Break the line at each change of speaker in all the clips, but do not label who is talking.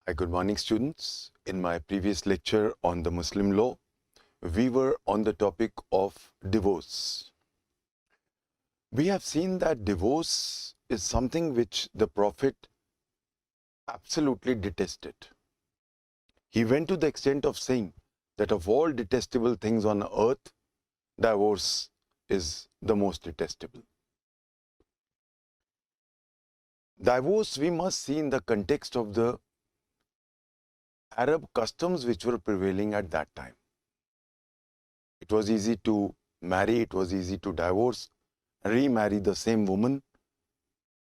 Hi, good morning, students. In my previous lecture on the Muslim law, we were on the topic of divorce. We have seen that divorce is something which the Prophet absolutely detested. He went to the extent of saying that of all detestable things on earth, divorce is the most detestable. Divorce we must see in the context of the Arab customs which were prevailing at that time. It was easy to marry, it was easy to divorce, remarry the same woman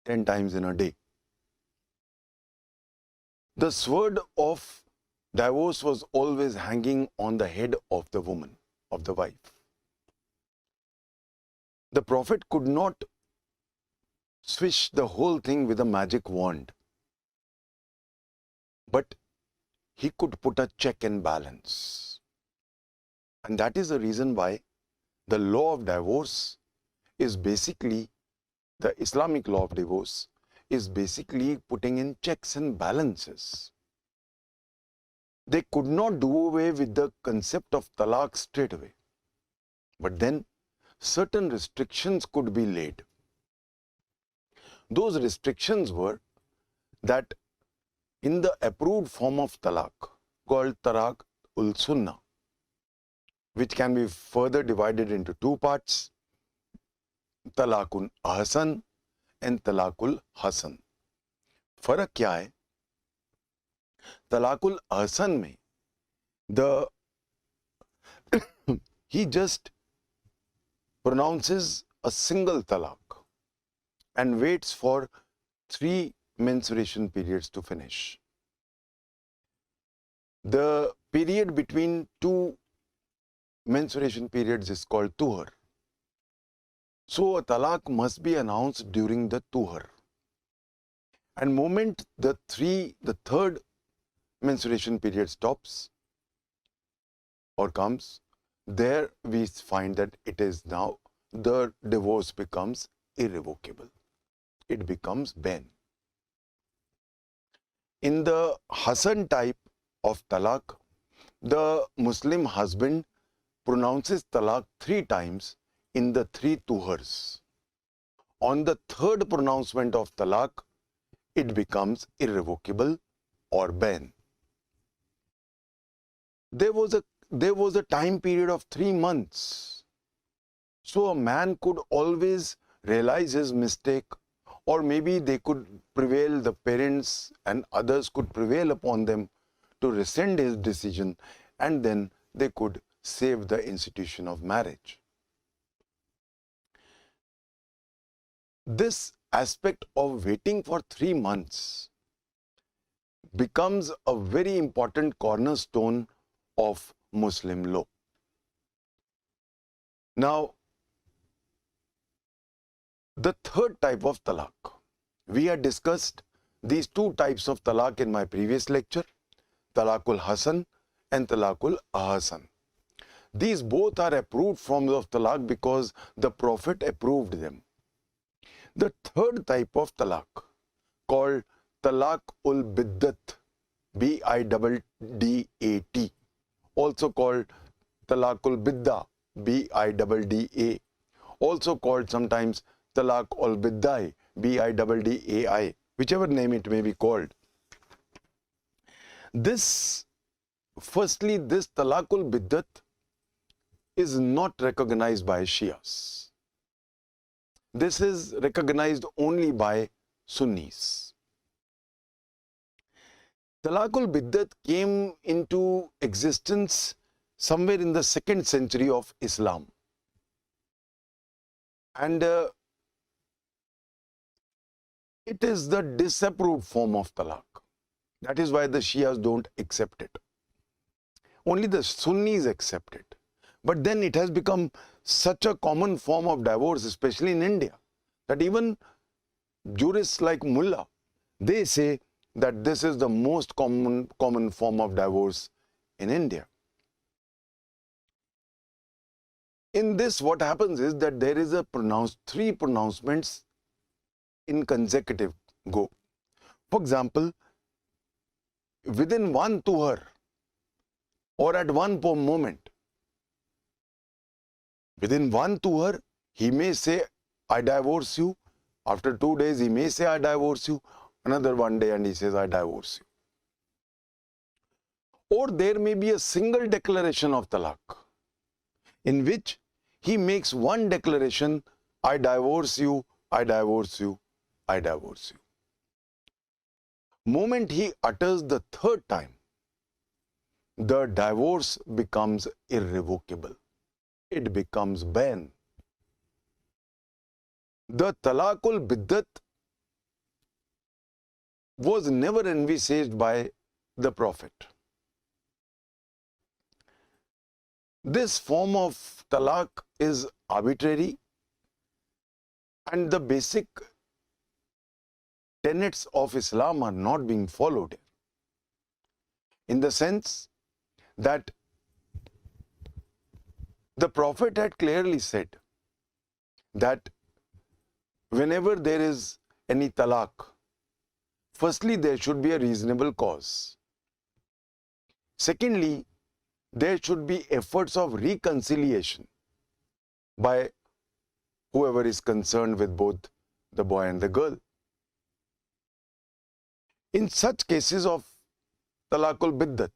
10 times in a day. The sword of divorce was always hanging on the head of the woman, of the wife. The Prophet could not swish the whole thing with a magic wand, but he could put a check and balance. And that is the reason why the law of divorce is basically, the Islamic law of divorce is basically putting in checks and balances. They could not do away with the concept of talaq straight away. But then certain restrictions could be laid. Those restrictions were that in the approved form of talaq, called talaq ul sunnah, which can be further divided into two parts, talaqul ahsan and talaqul hasan. फर्क क्या है? तलाकुल ahsan में the he just pronounces a single talaq and waits for 3 menstruation periods to finish. The period between 2 menstruation periods is called tuhar. So a talaq must be announced during the tuhar. And moment the third menstruation period stops or comes, there we find that it is now, the divorce becomes irrevocable. It becomes ban. In the Hasan type of talaq, the Muslim husband pronounces talaq 3 times in the 3 tuhars. On the third pronouncement of talaq, it becomes irrevocable or ban. There was a time period of 3 months. So a man could always realize his mistake, or maybe they could prevail, the parents and others could prevail upon them to rescind his decision, and then they could save the institution of marriage. This aspect of waiting for 3 months becomes a very important cornerstone of Muslim law. Now, the third type of talaq. We had discussed these 2 types of talaq in my previous lecture, talaqul hasan and talaqul ahsan. These both are approved forms of talaq because the Prophet approved them. The third type of talaq, called talaq ul biddat, B-I-D-D-A-T, also called talaqul bidda, B-I-D-D-A, also called sometimes talaq ul biddai, B-I-D-D-A-I, whichever name it may be called. Firstly, this talaqul biddat is not recognized by Shias. This is recognized only by Sunnis. Talaqul biddat came into existence somewhere in the 2nd century of Islam. And it is the disapproved form of talaq. That is why the Shias don't accept it. Only the Sunnis accept it. But then it has become such a common form of divorce, especially in India, that even jurists like Mullah, they say that this is the most common form of divorce in India. In this, what happens is that there is a 3 pronouncements in consecutive go. For example, within one tuhar or at one moment, within one tuhar, he may say, I divorce you. After 2 days, he may say, I divorce you. Another 1 day and he says, I divorce you. Or there may be a single declaration of talaq in which he makes one declaration, I divorce you, I divorce you, I divorce you. Moment he utters the third time, the divorce becomes irrevocable. It becomes ban. The talaqul biddat was never envisaged by the Prophet. This form of talaq is arbitrary, and the basic tenets of Islam are not being followed, in the sense that the Prophet had clearly said that whenever there is any talaq, firstly, there should be a reasonable cause. Secondly, there should be efforts of reconciliation by whoever is concerned with both the boy and the girl. In such cases of talaqul biddat,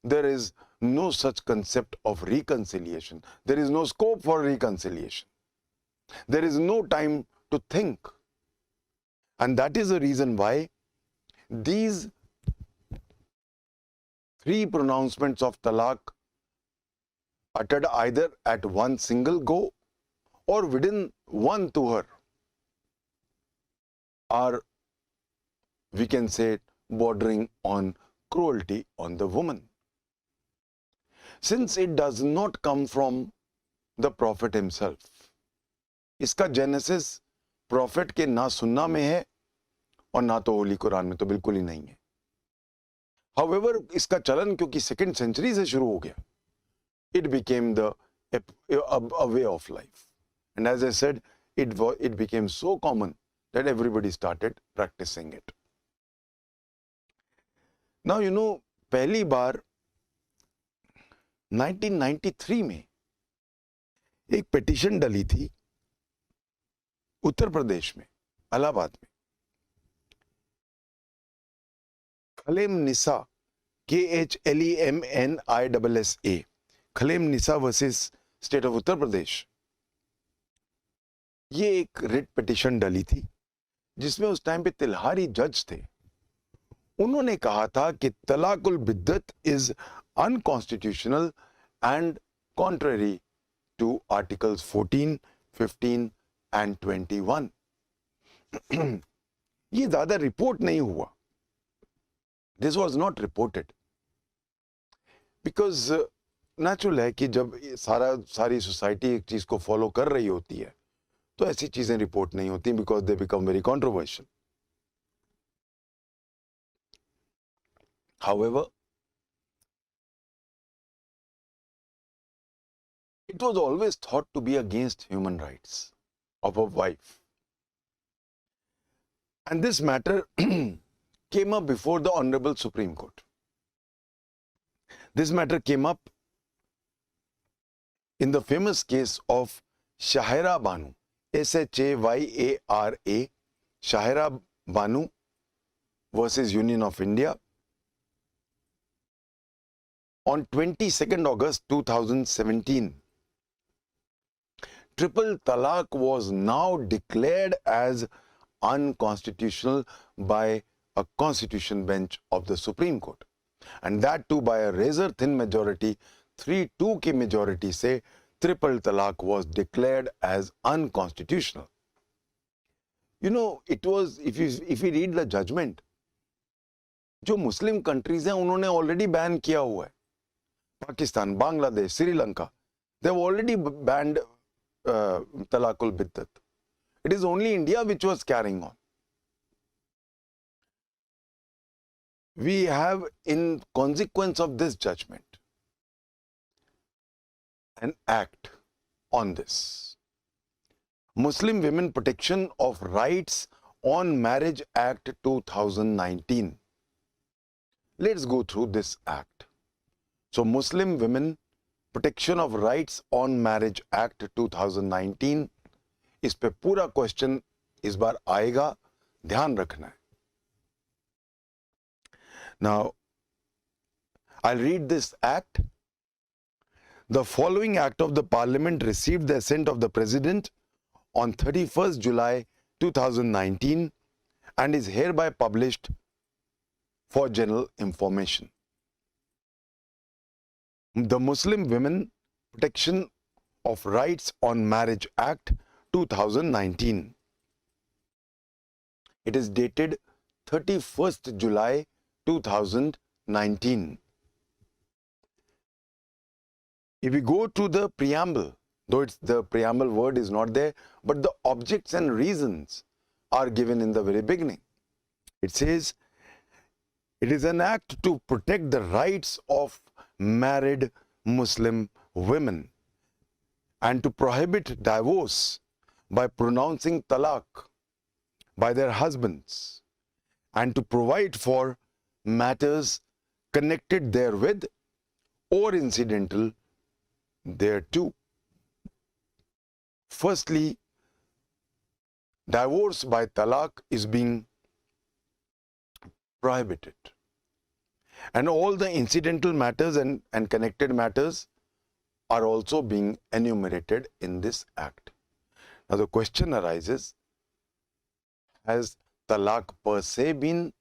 there is no such concept of reconciliation. There is no scope for reconciliation. There is no time to think. And that is the reason why these 3 pronouncements of talaq uttered either at one single go or within one tuhar are, we can say, bordering on cruelty on the woman. Since it does not come from the Prophet himself, इसका genesis profit के ना सुन्ना में है और ना तो होली कुरान में तो बिल्कुल ही नहीं है. However, इसका चलन क्योंकि 2nd century से शुरू हो गया, it became a way of life. And as I said, it became so common that everybody started practicing it. Now, you know, पहली बार 1993 में एक पिटीशन डली थी उत्तर प्रदेश में, इलाहाबाद में. Khalemnissa, KHLEMNISSA, Khalemnissa versus state of Uttar Pradesh. ये एक रिट पिटीशन डली थी जिसमें उस टाइम पे तिलहारी जज थे. उन्होंने कहा था कि talaqul biddat is unconstitutional and contrary to articles 14, 15 and 21. ये ज्यादा रिपोर्ट नहीं हुआ. This was not reported because natural है कि जब सारी सोसाइटी एक चीज को फॉलो कर रही होती है तो ऐसी चीजें रिपोर्ट नहीं होती, because they become very controversial. However, it was always thought to be against human rights of a wife. And this matter came up before the Honorable Supreme Court. This matter came up in the famous case of Shahira Banu, SHAYARA, Shahira Banu versus Union of India, on 22nd August 2017. Triple talaq was now declared as unconstitutional by a constitution bench of the Supreme Court, and that too by a razor thin majority. 3-2 की majority से triple talaq was declared as unconstitutional. You know, it was, if you read the judgment, जो Muslim countries हैं उन्होंने already ban किया हुआ है. Pakistan, Bangladesh, Sri Lanka, they have already banned talaqul biddat. It is only India which was carrying on. We have, in consequence of this judgment, an act on this. Muslim Women Protection of Rights on Marriage Act 2019. Let's go through this act. So Muslim Women Protection of Rights on Marriage Act 2019, इस पे पूरा question इस बार आएगा, ध्यान रखना है. Now, I'll read this act. The following act of the Parliament received the assent of the President on 31st July 2019 and is hereby published for general information. The Muslim Women Protection of Rights on Marriage Act 2019. It is dated 31st July 2019. If we go to the preamble, though the preamble word is not there, but the objects and reasons are given in the very beginning. It says, it is an act to protect the rights of married Muslim women and to prohibit divorce by pronouncing talaq by their husbands and to provide for matters connected therewith or incidental thereto. Firstly, divorce by talaq is being prohibited, and all the incidental matters and connected matters are also being enumerated in this act. Now the question arises, has talaq per se been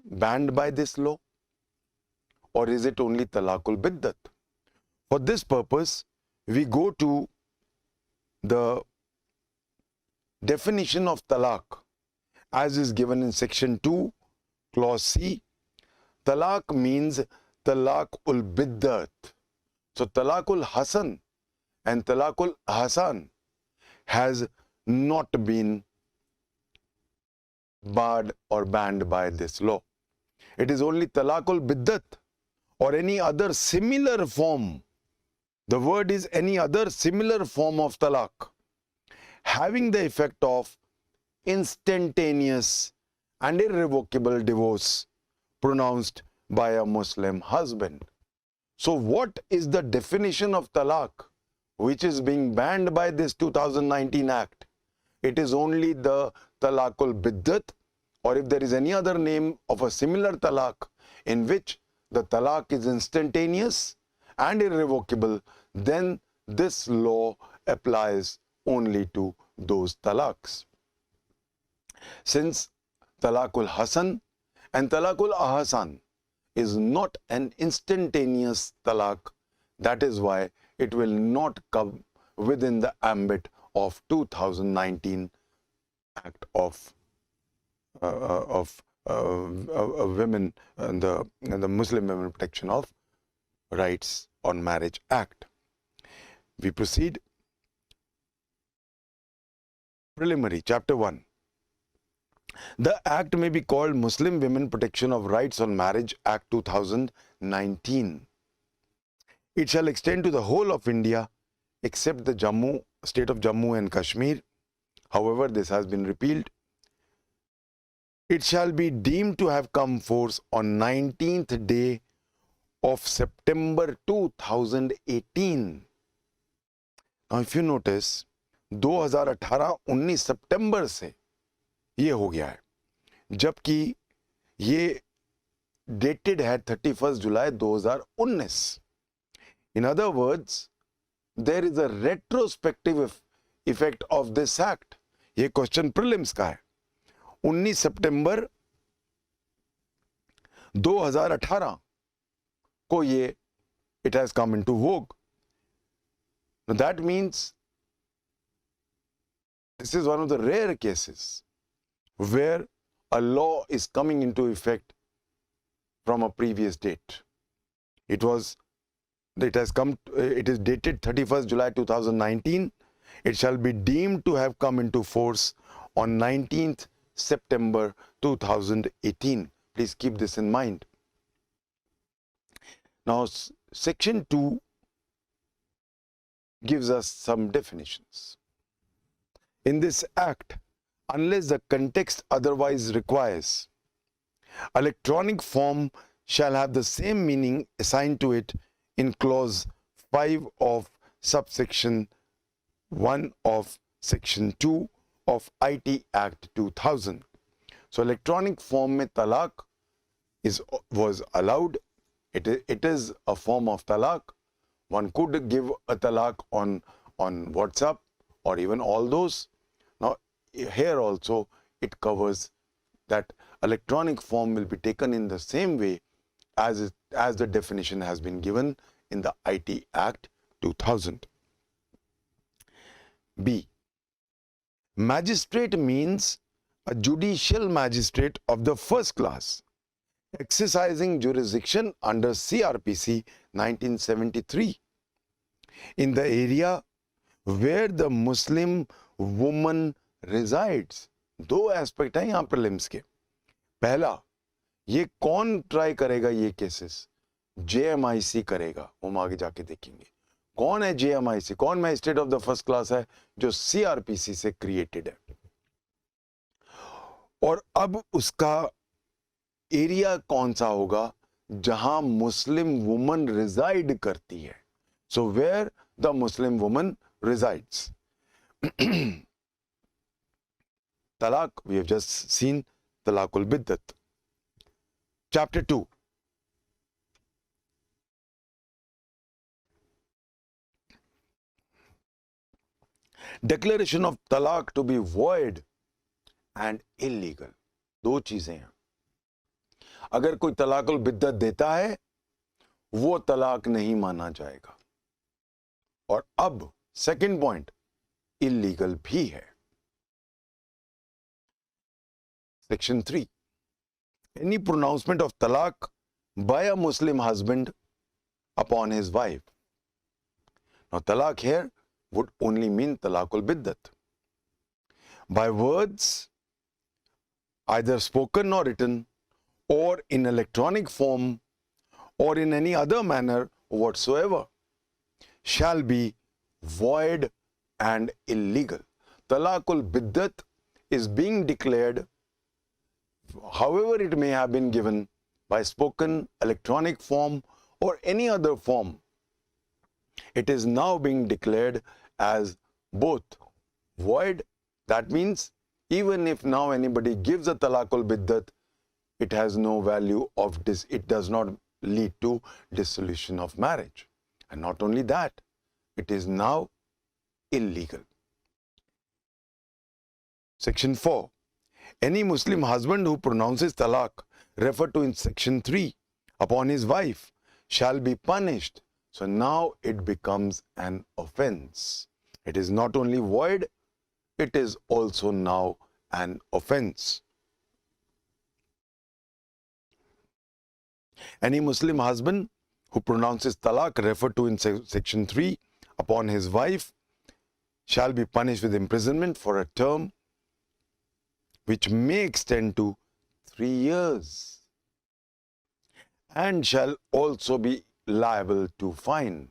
banned by this law, or is it only talaqul biddat? For this purpose, we go to the definition of talaq as is given in section 2, clause C. Talaq means talaqul biddat. So talaqul hasan and talaqul hasan has not been barred or banned by this law. It is only talaqul biddat or any other similar form. The word is any other similar form of talaq having the effect of instantaneous and irrevocable divorce pronounced by a Muslim husband. So what is the definition of talaq which is being banned by this 2019 act? It is only the talaqul biddat, or if there is any other name of a similar talaq in which the talaq is instantaneous and irrevocable, then this law applies only to those talaqs. Since talaqul hasan and talaqul ahsan is not an instantaneous talaq, that is why it will not come within the ambit of 2019 Act of women and the Muslim Women Protection of Rights on Marriage Act. We proceed. Preliminary, Chapter 1. The Act may be called Muslim Women Protection of Rights on Marriage Act 2019. It shall extend to the whole of India except the state of Jammu and Kashmir. However, this has been repealed. It shall be deemed to have come force on 19th day of September 2018. Now, if you notice, 2018-19 सितंबर से ये हो गया है, जबकि ये dated है 31st July 2019. In other words, there is a retrospective effect of this act. ये question prelims का है. 19 सितंबर 2018 को ये it has come into vogue. Now that means this is one of the rare cases where a law is coming into effect from a previous date. It is dated 31st July 2019. It shall be deemed to have come into force on 19th September 2018. Please keep this in mind. Now, section 2 gives us some definitions. In this act, unless the context otherwise requires, electronic form shall have the same meaning assigned to it in clause 5 of subsection 1 of section 2 of IT Act 2000. So electronic form में talaq was allowed. It is a form of talaq. One could give a talaq on WhatsApp or even all those. Now here also it covers that electronic form will be taken in the same way as the definition has been given in the IT Act 2000. B. Magistrate means a judicial magistrate of the first class, exercising jurisdiction under CRPC 1973 in the area where the Muslim woman resides. दो aspect हैं यहाँ prelims के. पहला, ये कौन try करेगा ये cases? JMIC करेगा. हम आगे जाके देखेंगे कौन है JMIC, कौन magistrate of the first class है जो CRPC से क्रिएटेड है. और अब उसका एरिया कौन सा होगा? जहां मुस्लिम वुमन रिजाइड करती है. So where the Muslim woman resides. Talaq, we have just seen talaqul biddat. Chapter 2. Declaration of talaq to be void and illegal. दो चीजें हैं. अगर कोई तलाकुल बिद्दत देता है वो तलाक नहीं माना जाएगा. और अब सेकंड पॉइंट, इलीगल भी है. Section 3. Any pronouncement of talaq by a Muslim husband upon his wife. Now talaq here would only mean talaqul biddat. By words, either spoken or written, or in electronic form, or in any other manner whatsoever, shall be void and illegal. Talaqul biddat is being declared, however it may have been given, by spoken, electronic form, or any other form. It is now being declared as both void. That means even if now anybody gives a talaqul biddat, it has no value of this. It does not lead to dissolution of marriage. And not only that, it is now illegal. Section 4. Any Muslim husband who pronounces talaq referred to in section 3 upon his wife shall be punished. So now it becomes an offense. It is not only void, it is also now an offense. Any Muslim husband who pronounces talaq referred to in section 3 upon his wife shall be punished with imprisonment for a term which may extend to 3 years and shall also be liable to fine.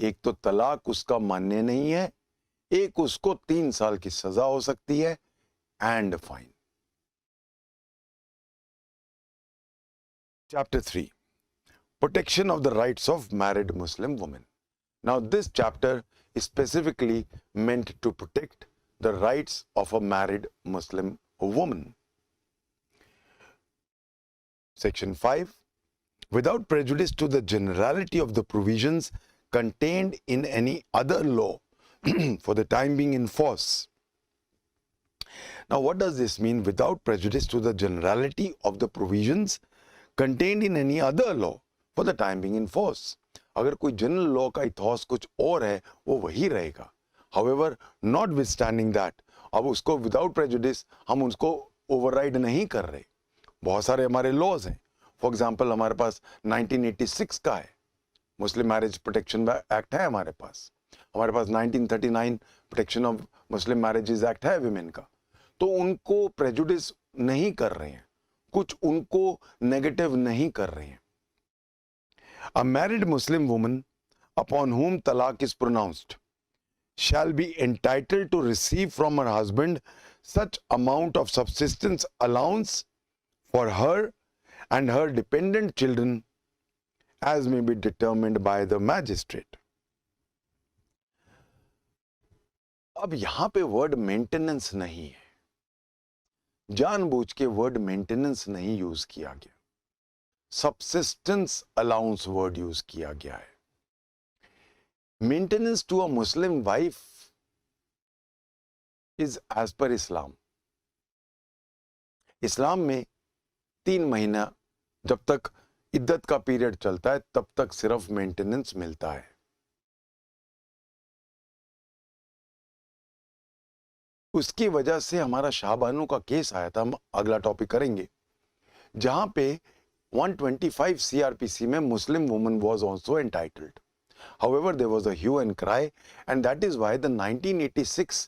एक तो तलाक उसका मान्य नहीं है, एक उसको 3 साल की सजा हो सकती है and fine. Chapter 3. Protection of the rights of married Muslim women. Now this chapter is specifically meant to protect the rights of a married Muslim woman. Section 5. Without prejudice to the generality of the provisions contained in any other law for the time being in force. Now what does this mean? Without prejudice to the generality of the provisions contained in any other law for the time being in force. अगर कोई general law का ethos कुछ और है वो वही रहेगा. However, notwithstanding that, अब उसको विदाउट प्रेजुडिस हम उसको ओवरराइड नहीं कर रहे. बहुत सारे हमारे लॉज हैं. फॉर एग्जांपल हमारे पास 1986 का है मुस्लिम मैरिज प्रोटेक्शन एक्ट है हमारे पास. हमारे पास 1939 protection of Muslim marriages act है विमेन का. तो उनको प्रेजुडिस नहीं कर रहे हैं, कुछ उनको नेगेटिव नहीं कर रहे हैं. A married Muslim woman upon whom talaq is pronounced shall be entitled to receive from her husband such amount of subsistence allowance for her and her dependent children as may be determined by the magistrate. अब यहां पे word maintenance नहीं है, जानबूझ के word maintenance नहीं use किया गया, सबसिस्टेंस अलाउंस वर्ड यूज किया गया है. Maintenance to a Muslim wife is as per Islam. इस्लाम में 3 महीना जब तक इद्दत का पीरियड चलता है तब तक सिर्फ मेंटेनेंस मिलता है. उसकी वजह से हमारा शाहबानो का केस आया था, हम अगला टॉपिक करेंगे, जहां पे 125 सीआरपीसी में मुस्लिम woman was also entitled. However, there was a hue and cry, and that is why the 1986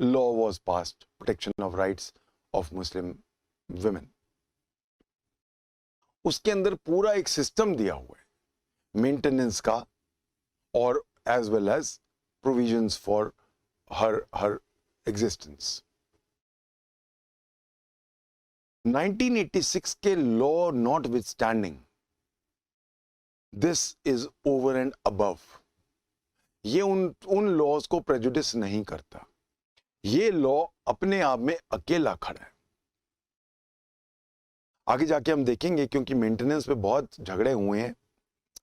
law was passed, protection of rights of Muslim women. उसके अंदर पूरा एक सिस्टम दिया हुआ है मेंटेनेंस का और as well as provisions for her existence. 1986 के law notwithstanding, this is over and above. ये उन लॉज को प्रेजुडिस नहीं करता. ये लॉ अपने आप में अकेला खड़ा है. आगे जाके हम देखेंगे, क्योंकि मेंटेनेंस पे बहुत झगड़े हुए हैं,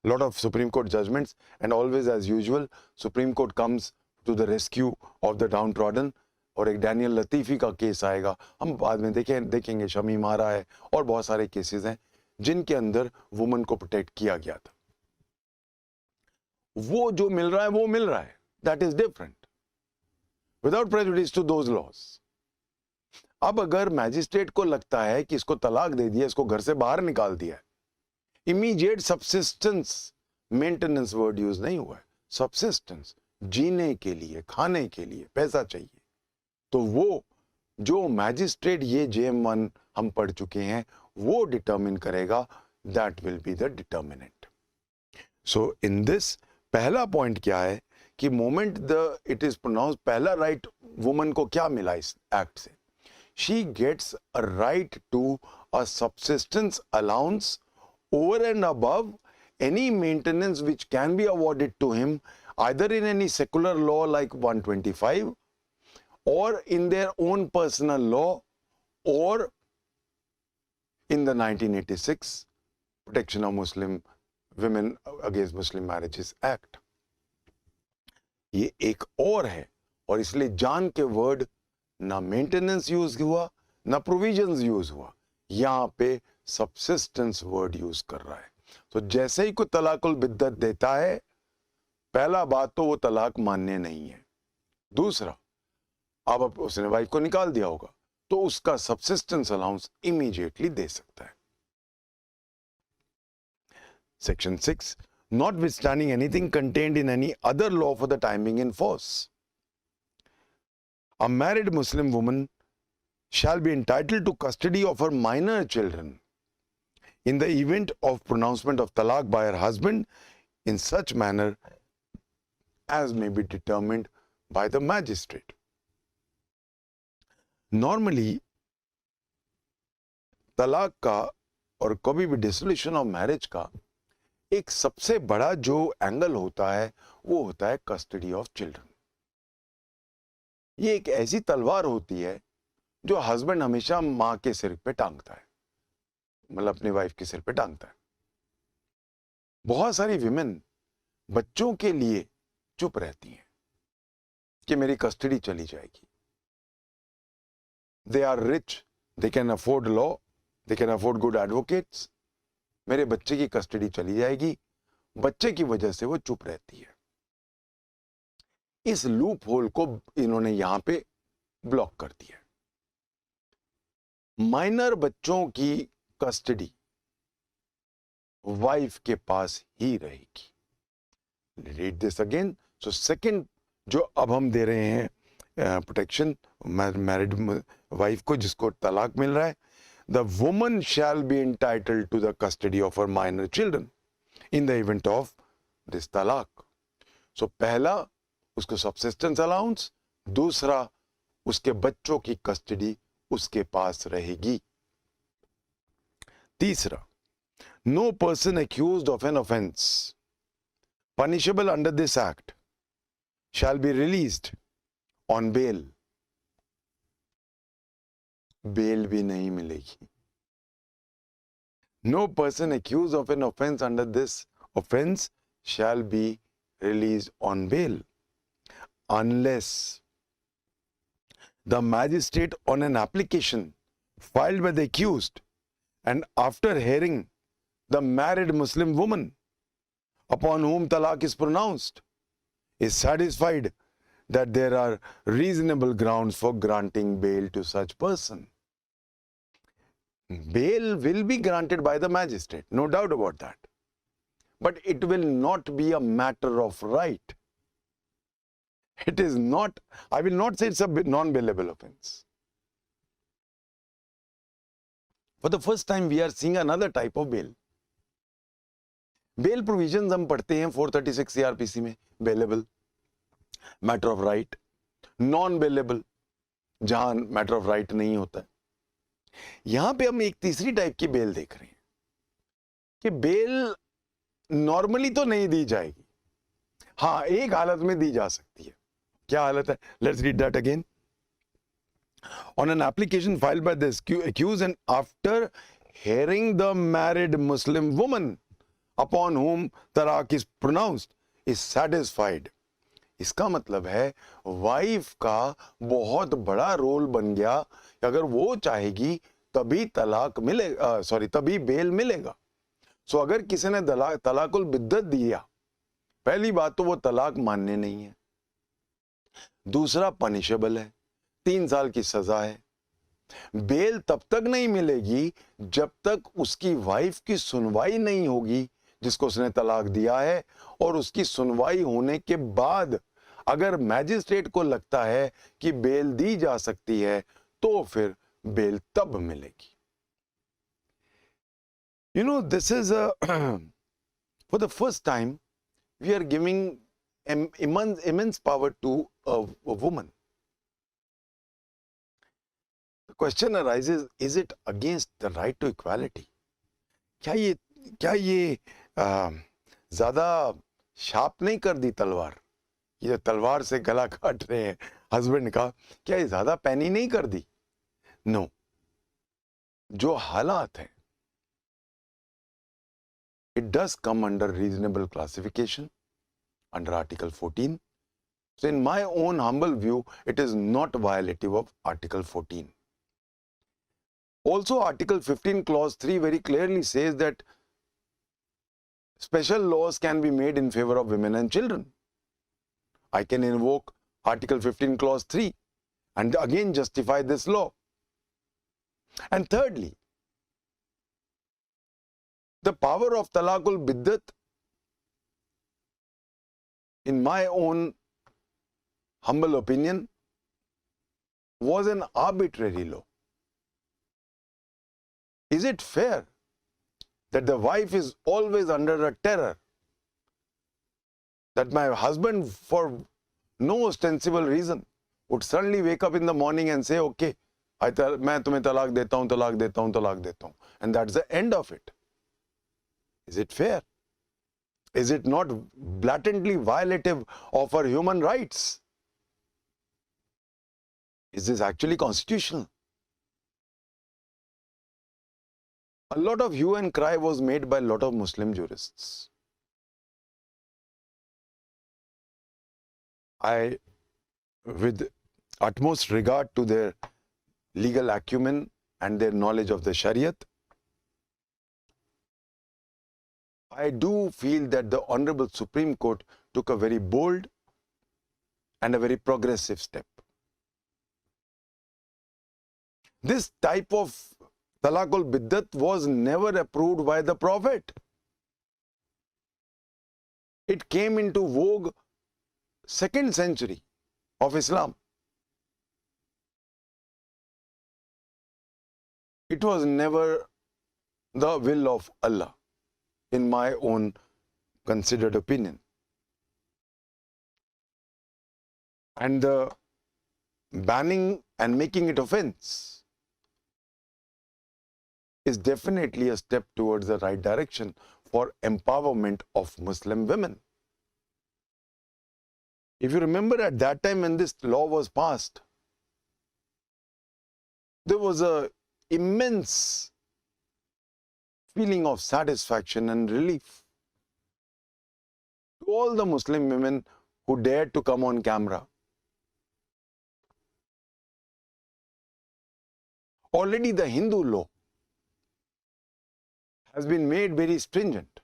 lot of Supreme Court judgments, and always as usual Supreme Court comes to the rescue of the downtrodden. और एक डैनियल लतीफ़ी का केस आएगा, हम बाद में देखेंगे. शमी मारा है और बहुत सारे केसेस हैं जिनके अंदर वुमन को प्रोटेक्ट किया गया था. वो जो मिल रहा है वो मिल रहा है, that is different, without prejudice to those laws. अब अगर मैजिस्ट्रेट को लगता है कि इसको तलाक दे दिया, इसको घर से बाहर निकाल दिया है, immediate subsistence, maintenance word use नहीं हुआ है, सबसिस्टेंस, जीने के लिए, खाने के लिए पैसा चाहिए, तो वो जो मैजिस्ट्रेट, ये JM1 हम पढ़ चुके हैं, वो डिटर्मिन करेगा, that will be the determinant. So in this पहला पॉइंट क्या है कि moment the it is pronounce, पहला राइट वुमन को क्या मिला इस एक्ट से? She gets a right to a subsistence allowance over and above any maintenance which can be awarded to him either in any secular law like 125 or in their own personal law or in the 1986 Protection of Muslim Women Against Muslim Marriages Act. ये एक और है, और इसलिए जान के word ना maintenance use हुआ ना प्रोविजंस यूज हुआ, यहां पे सबसिस्टेंस वर्ड यूज कर रहा है. तो जैसे ही कोई तलाकुल बिद्दत देता है, पहला बात तो वो तलाक मान्य नहीं है. दूसरा, अब उसने वाइफ को निकाल दिया होगा तो उसका सबसिस्टेंस अलाउंस इमीडिएटली दे सकता है. Section 6, notwithstanding anything contained in any other law for the time being in force, a married Muslim woman shall be entitled to custody of her minor children in the event of pronouncement of talaq by her husband in such manner as may be determined by the magistrate. Normally, तलाक का और कभी भी dissolution of marriage का एक सबसे बड़ा जो एंगल होता है वो होता है कस्टडी ऑफ चिल्ड्रन. ये एक ऐसी तलवार होती है जो हस्बैंड हमेशा मां के सिर पे टांगता है, मतलब अपनी वाइफ के सिर पे टांगता है. बहुत सारी विमेन बच्चों के लिए चुप रहती हैं कि मेरी कस्टडी चली जाएगी. They are rich, they can afford law, they can afford good advocates, मेरे बच्चे की कस्टडी चली जाएगी, बच्चे की वजह से वो चुप रहती है. इस लूप होल को इन्होंने यहां पे ब्लॉक कर दिया. माइनर बच्चों की कस्टडी वाइफ के पास ही रहेगी. Read this again. So second जो अब हम दे रहे हैं प्रोटेक्शन मैरिड वाइफ को जिसको तलाक मिल रहा है, the woman shall be entitled to the custody of her minor children in the event of this talaq. So पहला उसको subsistence allowance, दूसरा उसके बच्चों की कस्टडी उसके पास रहेगी. तीसरा, no person accused of an offense punishable under this act shall be released on bail. Bail भी नहीं मिलेगी. No person accused of an offense under this offense shall be released on bail unless the magistrate on an application filed by the accused and after hearing the married Muslim woman upon whom talaq is pronounced is satisfied that there are reasonable grounds for granting bail to such person. Bail will be granted by the magistrate, no doubt about that. But it will not be a matter of right. It is not, I will not say it's a non-bailable offense. For the first time, we are seeing another type of bail. Bail provisions हम पढ़ते हैं 436 CRPC में, bailable, matter of right, non-bailable, जहां matter of right नहीं होता है. यहां पे हम एक तीसरी टाइप की बेल देख रहे हैं कि बेल नॉर्मली तो नहीं दी जाएगी, हाँ एक हालत में दी जा सकती है. क्या हालत है? Let's read that again. On an application filed by the accused and after hearing the married Muslim woman upon whom talaq is pronounced is satisfied. इसका मतलब है वाइफ का बहुत बड़ा रोल बन गया. अगर वो चाहेगी तभी तलाक मिलेगा, तभी बेल मिलेगा. सो अगर किसी ने तलाकुल बिद्दत दिया, पहली बात तो वो तलाक मानने नहीं है, दूसरा पनिशेबल है, 3 साल की सजा है. बेल तब तक नहीं मिलेगी जब तक उसकी वाइफ की सुनवाई नहीं होगी जिसको उसने तलाक दिया है, और उसकी सुनवाई होने के बाद अगर मैजिस्ट्रेट को लगता है कि बेल दी जा सकती है तो फिर बेल तब मिलेगी. You know, this is for the first time we are giving immense power to a woman. The question arises, is it against the right to equality? क्या ये ज्यादा शार्प नहीं कर दी तलवार? ये तलवार से गला काट रहे हैं हस्बैंड का, क्या ये ज्यादा पैनी नहीं कर दी? नो. जो हालात है, it does come under reasonable classification under Article 14. So in my own humble view, it is not violative of Article 14. Also, Article 15 Clause 3 very clearly says that special laws can be made in favor of women and children. I can invoke Article 15 Clause 3 and again justify this law. And thirdly, the power of talaqul biddat, in my own humble opinion, was an arbitrary law. Is it fair that the wife is always under a terror that my husband, for no ostensible reason, would suddenly wake up in the morning and say, okay, मैं तुम्हें तलाक देता हूं, तलाक देता हूं, तलाक देता हूं, and that's the end of it? Is it fair? Is it not blatantly violative of our human rights? Is this actually constitutional? A lot of hue and cry was made by a lot of Muslim jurists. I, with utmost regard to their legal acumen and their knowledge of the Shariat, I do feel that the Honorable Supreme Court took a very bold and a very progressive step. This type of talaqul biddat was never approved by the Prophet. It came into vogue 2nd century of Islam. It was never the will of Allah, in my own considered opinion. And the banning and making it offense is definitely a step towards the right direction for empowerment of Muslim women. If you remember, at that time when this law was passed, there was a immense feeling of satisfaction and relief to all the Muslim women who dared to come on camera. Already the Hindu law has been made very stringent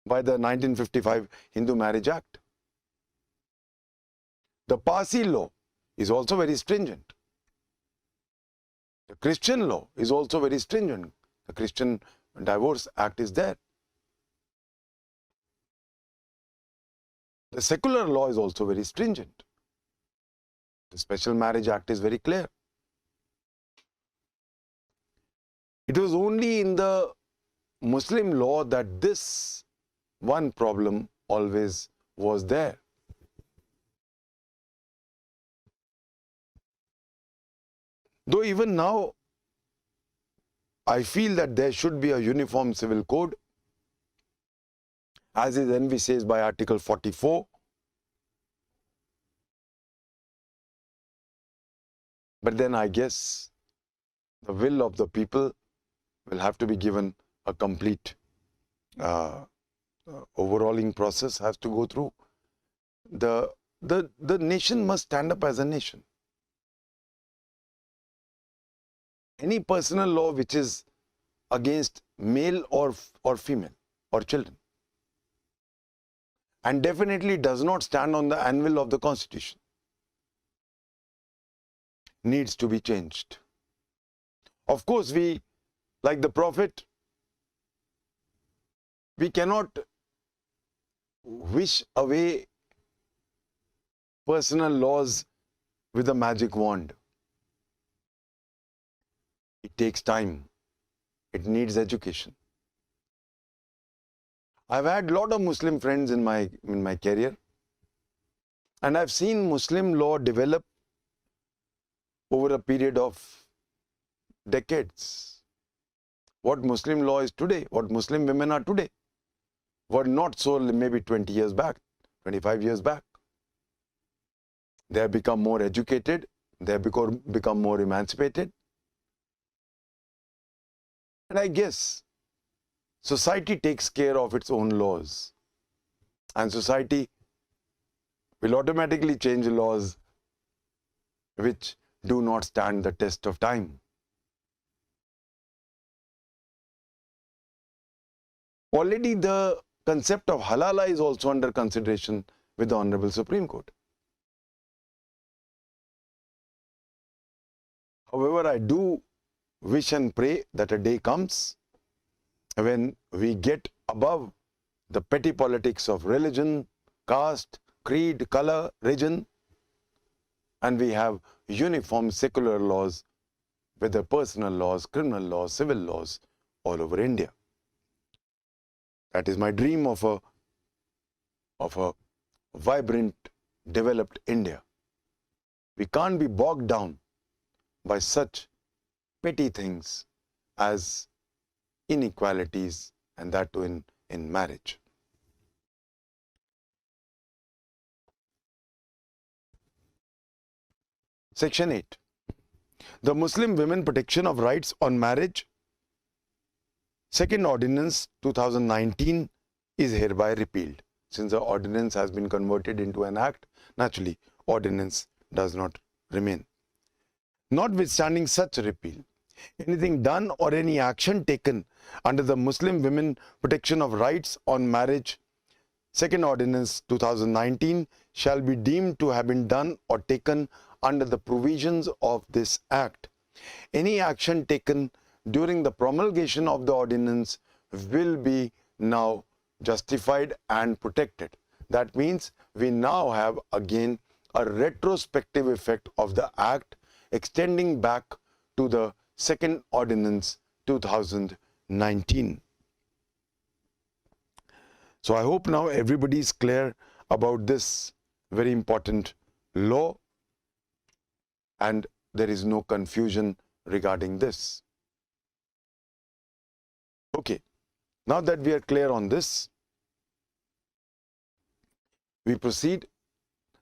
by the 1955 Hindu Marriage Act. The Parsi law is also very stringent. The Christian law is also very stringent. The Christian Divorce Act is there. The secular law is also very stringent. The Special Marriage Act is very clear. It was only in the Muslim law that this one problem always was there. Though even now, I feel that there should be a uniform civil code, as is envisaged by Article 44. But then I guess the will of the people will have to be given a complete overhauling process has to go through. The nation must stand up as a nation. Any personal law which is against male or female or children, and definitely does not stand on the anvil of the Constitution, needs to be changed. Of course, we, like the Prophet, we cannot wish away personal laws with a magic wand. It takes time. It needs education. I've had a lot of Muslim friends in my career, and I've seen Muslim law develop over a period of decades. What Muslim law is today, what Muslim women are today, were not so maybe 20 years back, 25 years back. They have become more educated, they have become more emancipated. And I guess society takes care of its own laws, and society will automatically change laws which do not stand the test of time. Already the concept of halala is also under consideration with the Honorable Supreme Court. However, I do wish and pray that a day comes when we get above the petty politics of religion, caste, creed, color, region, and we have uniform secular laws, whether personal laws, criminal laws, civil laws, all over India. That is my dream of a vibrant, developed India. We can't be bogged down by such petty things as inequalities, and that too in marriage. Section 8. The Muslim Women Protection of Rights on Marriage, Second Ordinance 2019 is hereby repealed. Since the ordinance has been converted into an act, naturally, ordinance does not remain. Notwithstanding such repeal, anything done or any action taken under the Muslim Women Protection of Rights on Marriage, Second Ordinance 2019, shall be deemed to have been done or taken under the provisions of this Act. Any action taken during the promulgation of the ordinance will be now justified and protected. That means we now have again a retrospective effect of the Act extending back to the Second Ordinance 2019. So I hope now everybody is clear about this very important law and there is no confusion regarding this. Okay, now that we are clear on this, we proceed.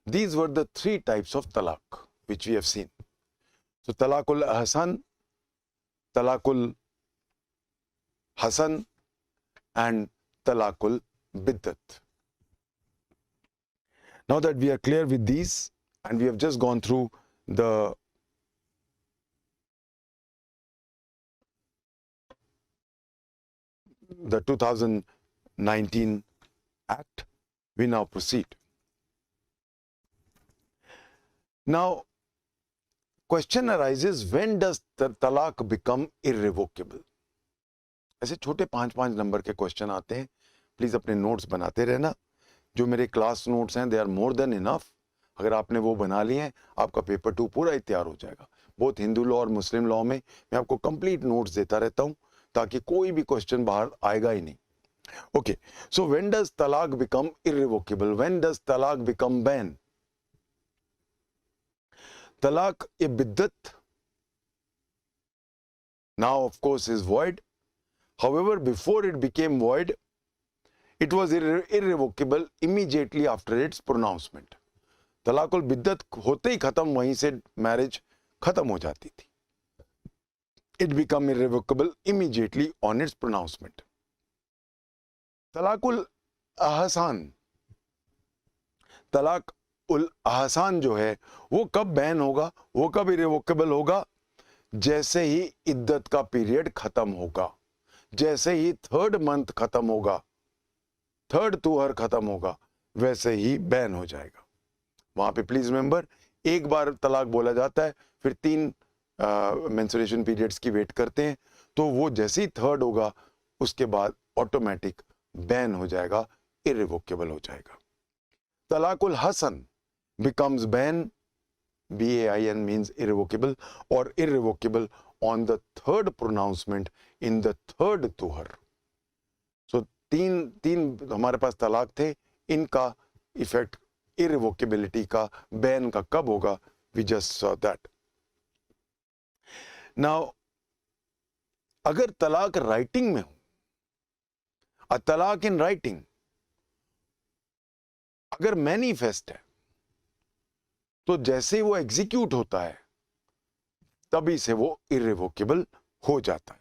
These were the three types of talaq which we have seen. So talaqul ahsan, talaqul hasan, and talaqul biddat. Now that we are clear with these, and we have just gone through the the 2019 Act, we now proceed. Now, question arises, when does the talaq become irrevocable? ऐसे छोटे 5-5 number के question आते हैं, please अपने notes बनाते रहना. जो मेरे क्लास नोट्स हैं, they are more than enough. अगर आपने वो बना लिए हैं, आपका पेपर 2 पूरा ही तैयार हो जाएगा. बहुत हिंदू लॉ और मुस्लिम लॉ में मैं आपको कंप्लीट नोट्स देता रहता हूं, ताकि कोई भी क्वेश्चन बाहर आएगा ही नहीं. Okay, so when does talaq become irrevocable? When does talaq become ban? Talaq e biddat now of course is void. However, before it became void, it was irrevocable immediately after its pronouncement. तलाकुल बिद्दत होते ही खत्म, वहीं से marriage खत्म हो जाती थी. It became irrevocable immediately on its pronouncement. तलाकुल Ahsan, तलाक उल आहसान जो है वो कब बैन होगा, वो कब इरेवोकेबल होगा? जैसे ही इद्दत का पीरियड खत्म होगा, जैसे ही 3rd मंथ खत्म होगा, 3rd तुहर खत्म होगा, वैसे ही बैन हो जाएगा. वहां पे प्लीज रिमेंबर, एक बार तलाक बोला जाता है, फिर 3 मेंस्ट्रुएशन पीरियड्स की वेट करते हैं, तो वो जैसे ही 3rd होगा उसके बाद ऑटोमेटिक बैन हो जाएगा, इरेवोकेबल हो जाएगा. तलाकुल Hasan becomes ban, BAIN means irrevocable, or irrevocable on the 3rd pronouncement in the 3rd tuhar. So तीन हमारे पास तलाक थे, इनका इफेक्ट irrevocability का, बैन का कब होगा? We just saw that. Now, अगर तलाक राइटिंग में हो, a तलाक इन राइटिंग अगर मैनिफेस्ट है, तो जैसे ही वो एग्जीक्यूट होता है तभी से वो इरेवोकेबल हो जाता है,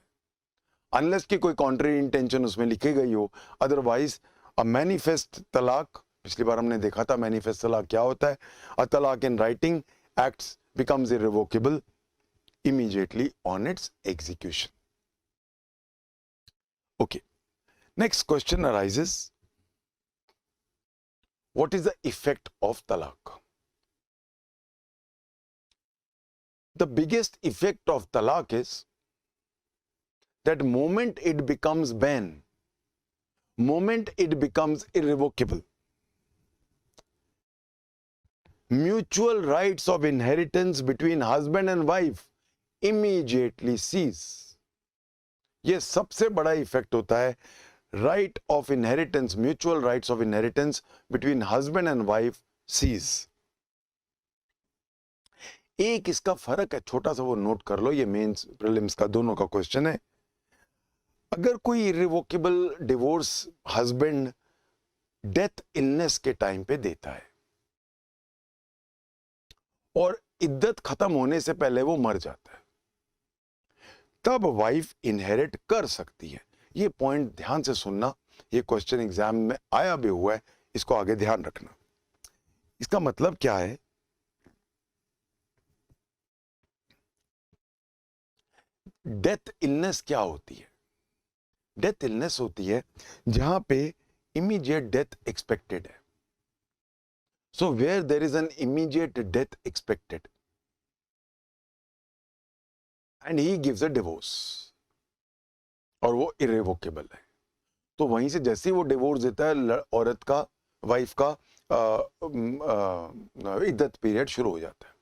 अनलेस कि कोई कॉन्ट्ररी इंटेंशन उसमें लिखी गई हो. अदरवाइज अ मैनिफेस्ट तलाक, पिछली बार हमने देखा था मैनिफेस्ट तलाक क्या होता है. अ तलाक in writing acts becomes irrevocable immediately on it's execution. Okay, next question arises, what is the effect of तलाक? The biggest effect of talaq is that moment it becomes ban, moment it becomes irrevocable, mutual rights of inheritance between husband and wife immediately cease. ये सबसे बड़ा effect होता है, right of inheritance, mutual rights of inheritance between husband and wife cease. एक इसका फर्क है, छोटा सा वो नोट कर लो, ये मेंस प्रीलिम्स का दोनों का क्वेश्चन है. अगर कोई irrevocable divorce husband death illness के टाइम पे देता है और इद्दत खत्म होने से पहले वो मर जाता है, तब वाइफ इनहेरिट कर सकती है. ये पॉइंट ध्यान से सुनना, ये क्वेश्चन एग्जाम में आया भी हुआ है, इसको आगे ध्यान रखना. इसका मतलब क्या है? डेथ इलनेस क्या होती है? डेथ इलनेस होती है जहां पे इमीडिएट डेथ एक्सपेक्टेड है. So where there is an immediate death expected and he gives a divorce और वो इरेवोकेबल है, तो वहीं से जैसे ही वो डिवोर्स देता है, औरत का, वाइफ का इद्दत पीरियड शुरू हो जाता है.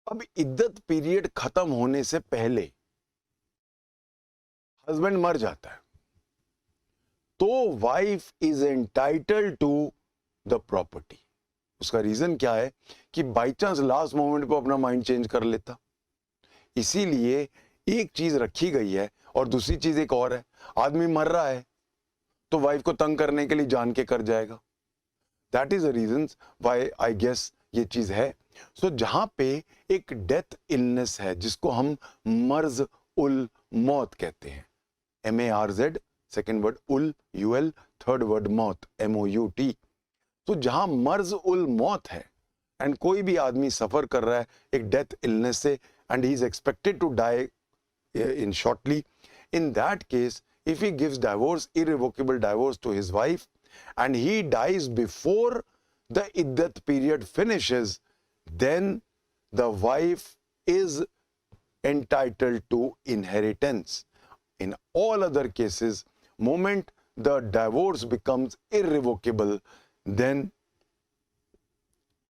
अब इद्दत पीरियड खत्म होने से पहले हस्बैंड मर जाता है, तो wife is entitled to the property. उसका रीजन क्या है? कि बाई चांस लास्ट मोमेंट को अपना माइंड चेंज कर लेता. इसीलिए एक चीज रखी गई है, और दूसरी चीज एक और है, आदमी मर रहा है तो वाइफ को तंग करने के लिए जान के कर जाएगा. That is the reason why I guess ये चीज है. सो जहां पे एक डेथ इलनेस है जिसको हम मर्ज उल मौत कहते हैं, MARZ, सेकेंड वर्ड उल UL, थर्ड वर्ड मौत MOUT. तो जहां मर्ज उल मौत है एंड कोई भी आदमी सफर कर रहा है एक डेथ इलनेस से and he is expected to die in shortly, in that case if he gives divorce, irrevocable divorce to his wife, and he dies before the iddat period finishes, then the wife is entitled to inheritance. In all other cases, moment the divorce becomes irrevocable, then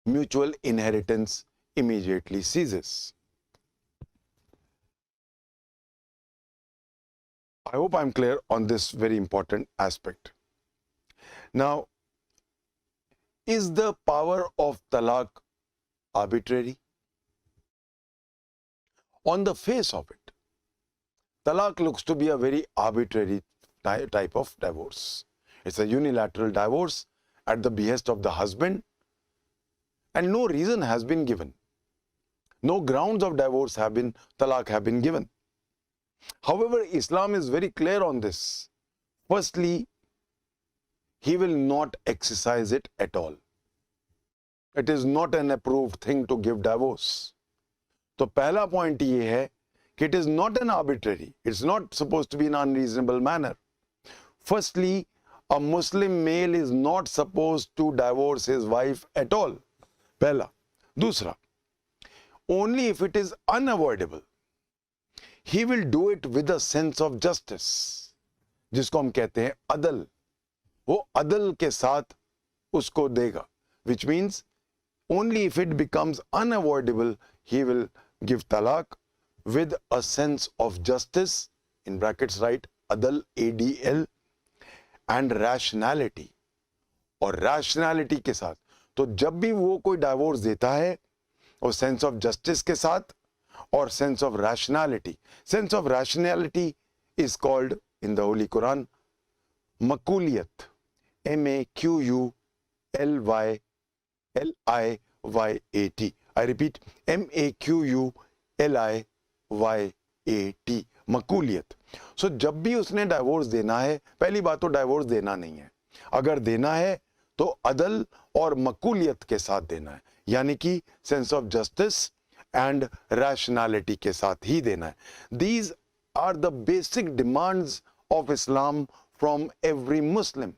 mutual inheritance immediately ceases. I hope I'm clear on this very important aspect. Now, is the power of talaq arbitrary? On the face of it, talaq looks to be a very arbitrary type of divorce. It's a unilateral divorce at the behest of the husband, and no reason has been given. No grounds of divorce talaq have been given. However, Islam is very clear on this. Firstly, he will not exercise it at all. It is not an approved thing to give divorce. तो पहला point ये है कि it is not an arbitrary. It's not supposed to be in an unreasonable manner. Firstly, a Muslim male is not supposed to divorce his wife at all. पहला. दूसरा, only if it is unavoidable. He will do it with a sense of justice, जिसको हम कहते हैं अदल. वो अदल के साथ उसको देगा, which means only if it becomes unavoidable, he will give talaq with a sense of justice, in brackets write adal, ADL, and rationality. और rationality के साथ, तो जब भी वो कोई divorce देता है, और sense of justice के साथ, or sense of rationality. Sense of rationality is called in the Holy Quran makuliyat. MAQULIYAT. I repeat, MAQULIYAT. makuliyat. So जब भी उसने डाइवोर्स देना है, पहली बात तो डाइवोर्स देना नहीं है. अगर देना है तो अदल और मकूलियत के साथ देना है, यानी कि sense of justice and rationality के साथ ही देना है. These are the basic demands of Islam from every Muslim.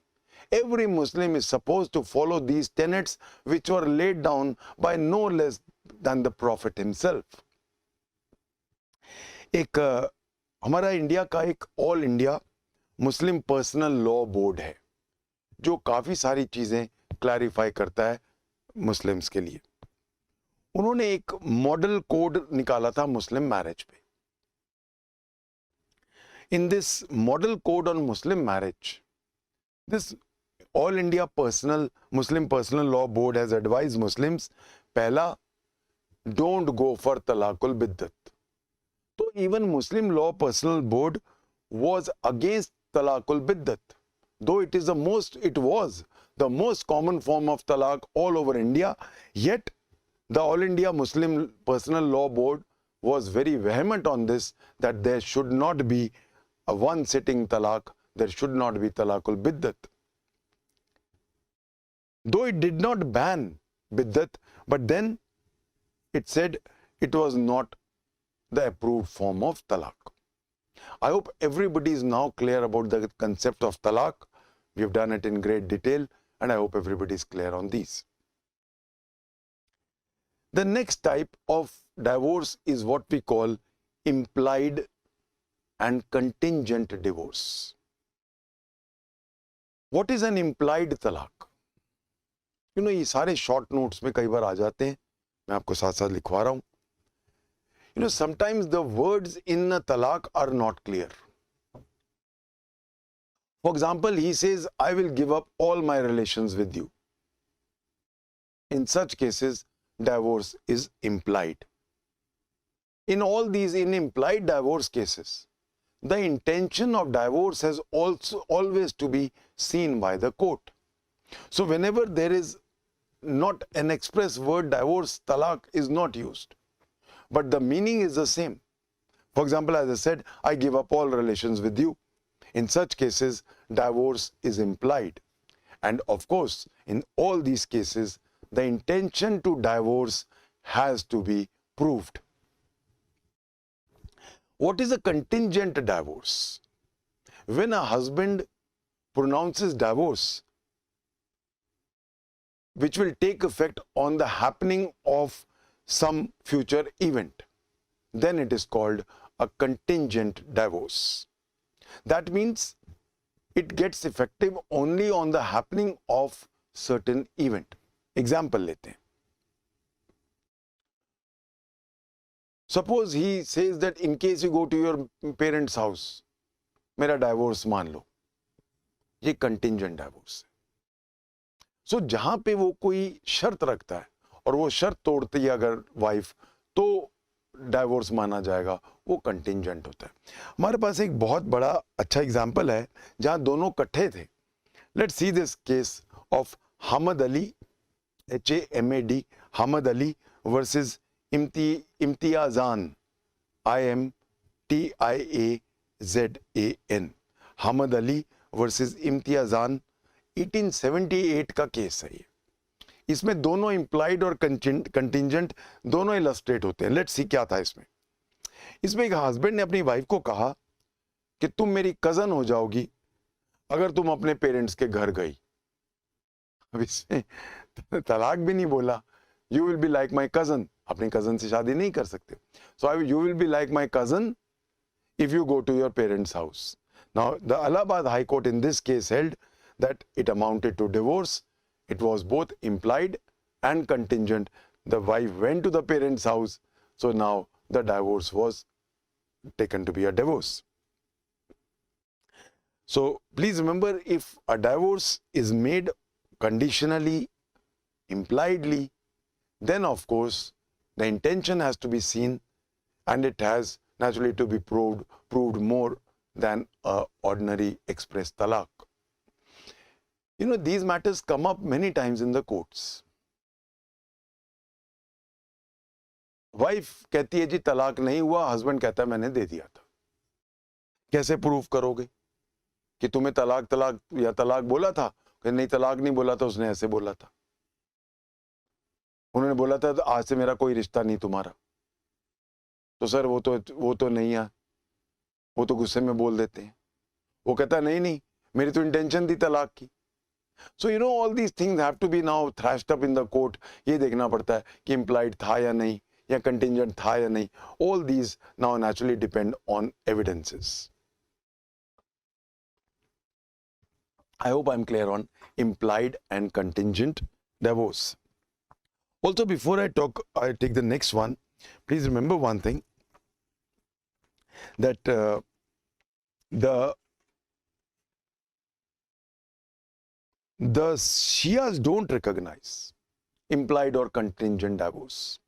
Every Muslim is supposed to follow these tenets which were laid down by no less than the Prophet himself. एक हमारा India का एक all India Muslim Personal Law board है जो काफी सारी चीजें clarify करता है मुस्लिम्स के लिए. उन्होंने एक मॉडल कोड निकाला था मुस्लिम मैरिज पे. In this model code on Muslim marriage, this All India Muslim Personal Law Board has advise Muslims, पहला, don't go for talaqul biddat. तो even Muslim law personal board was against talaqul biddat, though it was the most common form of talaq all over India, yet the All India Muslim Personal Law Board was very vehement on this, that there should not be a one sitting talaq, there should not be talaqul biddat. Though it did not ban biddat, but then it said it was not the approved form of talaq. I hope everybody is now clear about the concept of talaq. We have done it in great detail, and I hope everybody is clear on these. The next type of divorce is what we call implied and contingent divorce. What is an implied talaq? ये सारे short notes में कई बार आ जाते हैं, मैं आपको साथ साथ लिखवा रहा हूं. Sometimes the words in a talaq are not clear. For example, he says, I will give up all my relations with you. In such cases, divorce is implied. In all these, in implied divorce cases, the intention of divorce has also always to be seen by the court. So whenever there is not an express word divorce, talaq is not used, but the meaning is the same. For example, as I said, I give up all relations with you. In such cases, divorce is implied. And of course, in all these cases, the intention to divorce has to be proved. What is a contingent divorce? When a husband pronounces divorce, which will take effect on the happening of some future event, then it is called a contingent divorce. That means it gets effective only on the happening of certain event. Example लेते हैं. Suppose he says that in case you go to your parents' house, मेरा divorce मान लो. ये contingent divorce है. So जहां पे वो कोई शर्त रखता है और वो शर्त तोड़ती है अगर वाइफ, तो डाइवोर्स माना जाएगा, वो कंटिंजेंट होता है. हमारे पास एक बहुत बड़ा अच्छा एग्जांपल है जहां दोनों इकट्ठे थे. Let's see this case of Hamad Ali, HAMAD, Hamad Ali versus Imtiazan, IMTIAZAN. Hamad Ali versus Imtiazan, 1878 का केस है ये. इसमें दोनों इंप्लाइड और कंटिंजेंट दोनों इलस्ट्रेट होते हैं. लेट्स सी क्या था इसमें. इसमें एक हस्बैंड ने अपनी वाइफ को कहा कि तुम मेरी कजन हो जाओगी अगर तुम अपने पेरेंट्स के घर गई. अब इसमें तलाक भी नहीं बोला. You will be like my cousin. अपनी कजन से शादी नहीं कर सकते. So you will be like my cousin if you go to your parents' house. Now, the Allahabad High Court in this case held that it amounted to divorce. It was both implied and contingent. The wife went to the parents' house, so now the divorce was taken to be a divorce. So, please remember, if a divorce is made conditionally, impliedly, then of course the intention has to be seen, and it has naturally to be proved more than a ordinary express talaq. You know, these matters come up many times in the courts. Wife कहती है जी तलाक नहीं हुआ, husband कहता है मैंने दे दिया था. कैसे प्रूव करोगे कि तुम्हें तलाक या तलाक बोला था? कि नहीं, तलाक नहीं बोला था, उसने ऐसे बोला था. उन्होंने बोला था आज से मेरा कोई रिश्ता नहीं तुम्हारा. तो सर वो तो नहीं है, वो तो गुस्से में बोल देते हैं. वो कहता नहीं मेरी तो इंटेंशन थी तलाक की. So you know, all these things have to be now thrashed up in the court. ये देखना पड़ता है कि इम्प्लाइड था या नहीं, या कंटिंजेंट था या नहीं. All these now naturally depend on evidences. I hope I'm clear on implied and contingent divorce. Also, before I take the next one, please remember one thing, that the Shias don't recognize implied or contingent divorce.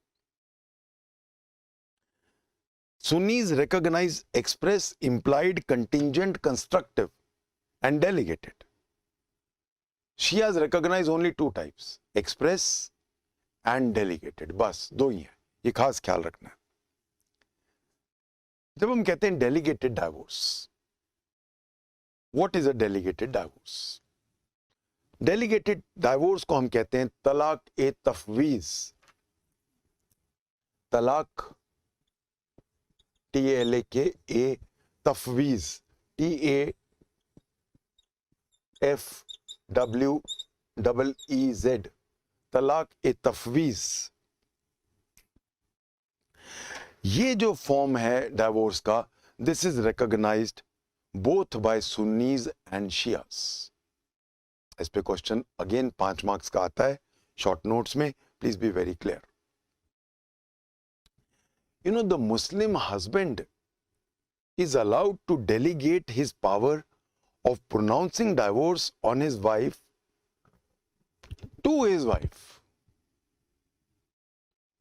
Sunnis recognize express, implied, contingent, constructive, and delegated. Shias recognize only two types, express and delegated. बस दो ही है, ये खास ख्याल रखना है. जब हम कहते हैं delegated divorce, what is a delegated divorce? Delegated divorce को हम कहते हैं तलाक ए तफवीज. तलाक TLAK तफवीज, TAFWEEZ, तलाक ए तफवीज. ये जो फॉर्म है डाइवोर्स का, this is recognized both by Sunnis and Shias. इस पे क्वेश्चन अगेन 5 मार्क्स का आता है शॉर्ट नोट्स में. Please be very clear. You know, the Muslim husband is allowed to delegate his power of pronouncing divorce on his wife to his wife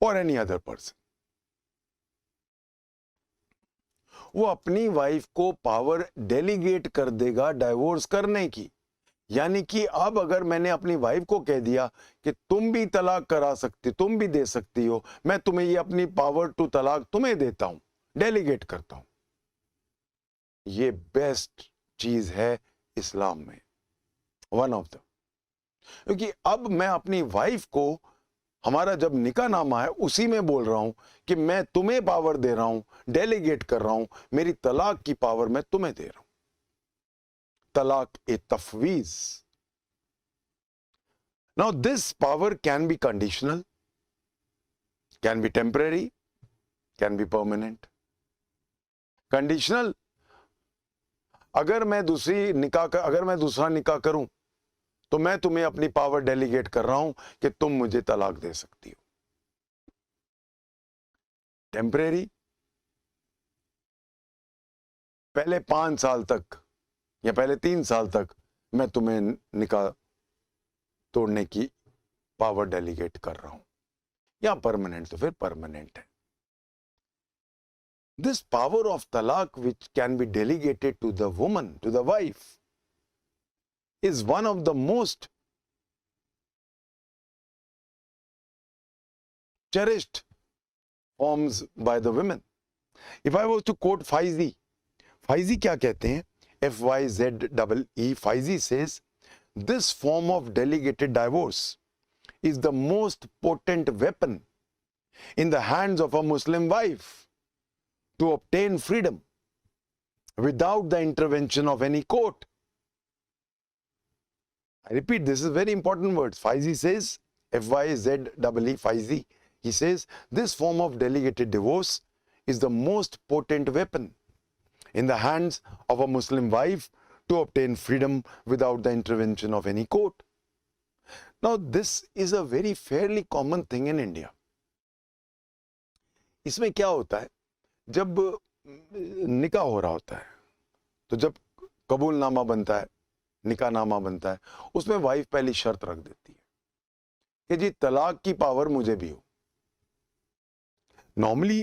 or any other person. वो अपनी wife को power delegate कर देगा divorce करने की। यानी कि अब अगर मैंने अपनी वाइफ को कह दिया कि तुम भी तलाक करा सकती, तुम भी दे सकती हो, मैं तुम्हें ये अपनी पावर टू तलाक तुम्हें देता हूं, डेलीगेट करता हूं। ये बेस्ट चीज है इस्लाम में, वन ऑफ द। क्योंकि अब मैं अपनी वाइफ को, हमारा जब निकाहनामा है उसी में बोल रहा हूं कि मैं तुम्हें पावर दे रहा हूं, डेलीगेट कर रहा हूं, मेरी तलाक की पावर मैं तुम्हें दे रहा हूं। Talaq e tafweez. Now this power can be conditional, can be temporary, can be permanent. Conditional, अगर मैं दूसरा निकाह करूं तो मैं तुम्हें अपनी पावर डेलीगेट कर रहा हूं कि तुम मुझे तलाक दे सकती हो। टेम्परेरी, पहले 5 साल तक या पहले 3 साल तक मैं तुम्हें निकाह तोड़ने की पावर डेलीगेट कर रहा हूं। या परमानेंट, तो फिर परमानेंट है। This power of talaq which can be delegated to the woman, to the wife, is one of the most cherished forms by the women. If I was to quote Faizi, Faizi क्या कहते हैं? FYZEE, Faizi says, this form of delegated divorce is the most potent weapon in the hands of a Muslim wife to obtain freedom without the intervention of any court. I repeat, this is very important words. Faizi says, FYZEE, Faizi, he says, this form of delegated divorce is the most potent weapon in the hands of a Muslim wife to obtain freedom without the intervention of any court. Now, this is a very fairly common thing in India. इसमें क्या होता है, जब निकाह हो रहा होता है, तो जब कबूलनामा बनता है, निकाहनामा बनता है, उसमें वाइफ पहली शर्त रख देती है कि जी तलाक की पावर मुझे भी हो। नॉर्मली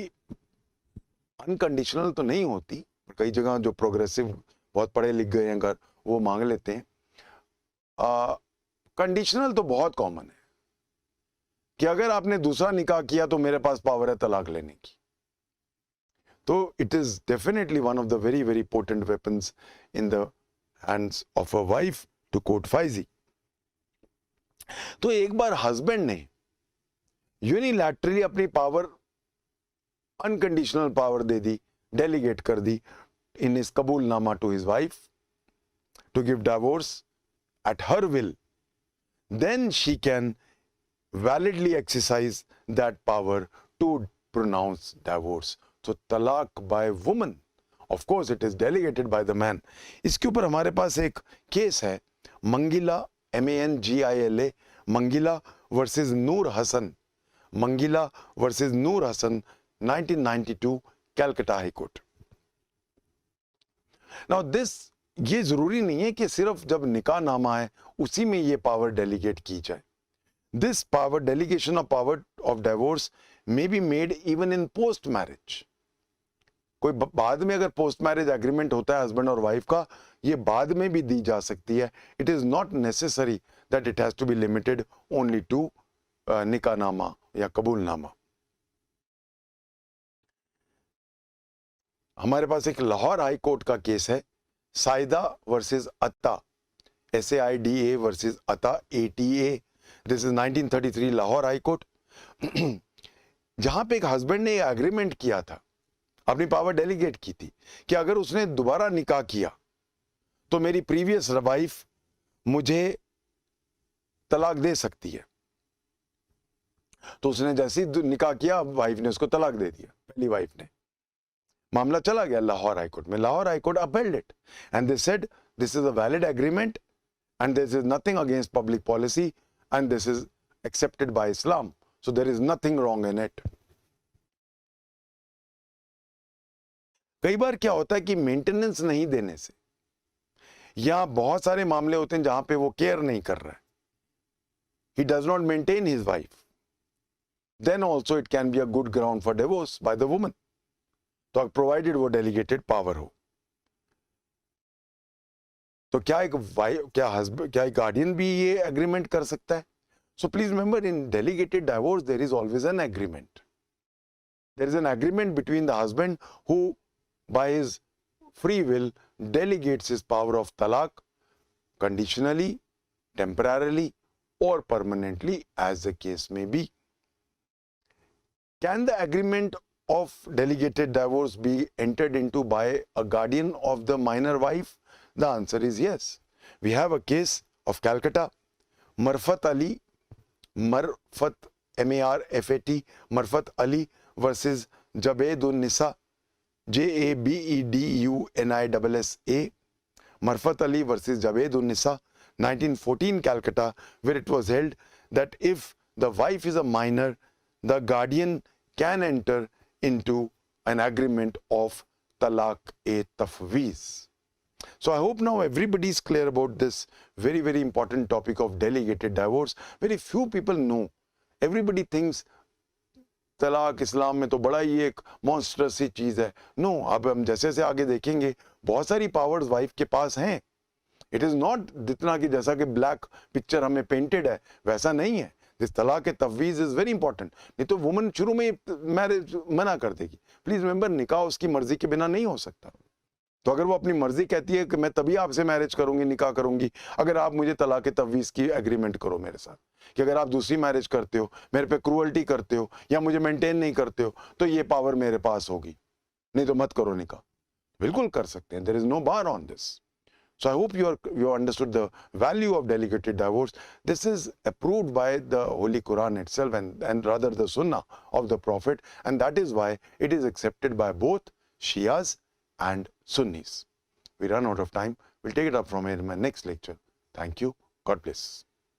अनकंडीशनल तो नहीं होती, कई जगह जो प्रोग्रेसिव बहुत पढ़े लिख गए हैं अगर वो मांग लेते हैं। कंडीशनल तो बहुत कॉमन है कि अगर आपने दूसरा निकाह किया तो मेरे पास पावर है तलाक लेने की। तो it is definitely one of the very very potent weapons in the hands of a wife, to quote Faizi. तो एक बार हस्बैंड ने यूनिलैटरली अपनी पावर, अनकंडीशनल पावर दे दी, डेलीगेट कर दी in his kabulnama to his wife to give divorce at her will, then she can validly exercise that power to pronounce divorce. So talaq by woman, of course it is delegated by the man. इसके ऊपर हमारे पास एक case है, Mangila, MANGILA, Mangila versus Noor Hasan, Mangila versus Noor Hasan, 1992, Calcutta high court. Now this, ये जरूरी नहीं है कि सिर्फ जब निकाह नामा है उसी में ये पावर डेलीगेट की जाए। This power, delegation of power of divorce may be made even in post marriage. कोई बाद में अगर पोस्ट मैरिज एग्रीमेंट होता है हस्बैंड और वाइफ का, ये बाद में भी दी जा सकती है। It is not necessary that it has to be limited only to nikahnama या कबूलनामा। हमारे पास एक लाहौर हाई कोर्ट का केस है, Saida versus Atta, SAIDA versus Atta, ATA। This is 1933 Lahore high court, जहां पे एक हस्बैंड ने एग्रीमेंट किया था, अपनी पावर डेलीगेट की थी कि अगर उसने दोबारा निकाह किया तो मेरी प्रीवियस वाइफ मुझे तलाक दे सकती है। तो उसने जैसे ही निकाह किया, वाइफ ने उसको तलाक दे दिया, पहली वाइफ ने। मामला चला गया लाहौर हाई कोर्ट में। Lahore high Court upheld it and they said this is a valid agreement and this is nothing against public policy and this is accepted by Islam, so there is nothing wrong in it. कई बार क्या होता है कि maintenance नहीं देने से, या बहुत सारे मामले होते हैं जहां पे वो केयर नहीं कर रहा है, he does not maintain his wife, then also it can be a good ground for divorce by the woman. तो प्रोवाइडेड वो डेलीगेटेड पावर हो। तो क्या एक गार्डियन भी ये एग्रीमेंट कर सकता है? So please remember, in delegated divorce there is always an agreement. There is an agreement between the husband who by his free will delegates his power of talaq conditionally, temporarily or permanently as the case may be. Can the agreement of delegated divorce be entered into by a guardian of the minor wife? The answer is yes. We have a case of Calcutta, Marfat Ali, Marfat, M-A-R-F-A-T, Marfat Ali versus Jabedun Nisa, Jabedunissa, Marfat Ali versus Jabedun Nisa, 1914 Calcutta, where it was held that if the wife is a minor, the guardian can enter into an agreement of talaq-e-tafweez. So I hope now everybody is clear about this very, very important topic of delegated divorce. Very few people know. Everybody thinks तलाक इस्लाम में तो बड़ा ही एक monstrous सी चीज है। No, अब हम जैसे जैसे आगे देखेंगे बहुत सारी पावर्स वाइफ के पास हैं। इट इज नॉट जितना कि जैसा कि ब्लैक पिक्चर हमें पेंटेड है वैसा नहीं है। दिस तलाक तफवीज इज वेरी इंपॉर्टेंट। नहीं तो वुमन शुरू में मैरिज मना कर देगी। प्लीज रिमेंबर, निकाह उसकी मर्जी के बिना नहीं हो सकता। तो अगर वो अपनी मर्जी कहती है कि मैं तभी आपसे मैरिज करूंगी, निकाह करूंगी, अगर आप मुझे तलाक तफवीज की एग्रीमेंट करो मेरे साथ कि अगर आप दूसरी मैरिज करते हो, मेरे पे क्रूअल्टी करते हो या मुझे मेंटेन नहीं करते हो तो ये पावर मेरे पास होगी, नहीं तो मत करो निकाह। बिल्कुल कर सकते हैं। There is no bar on this. So I hope you understood the value of delegated divorce. This is approved by the Holy Quran itself and rather the Sunnah of the Prophet, and that is why it is accepted by both Shias and Sunnis. We run out of time. We'll take it up from here in my next lecture. Thank you. God bless.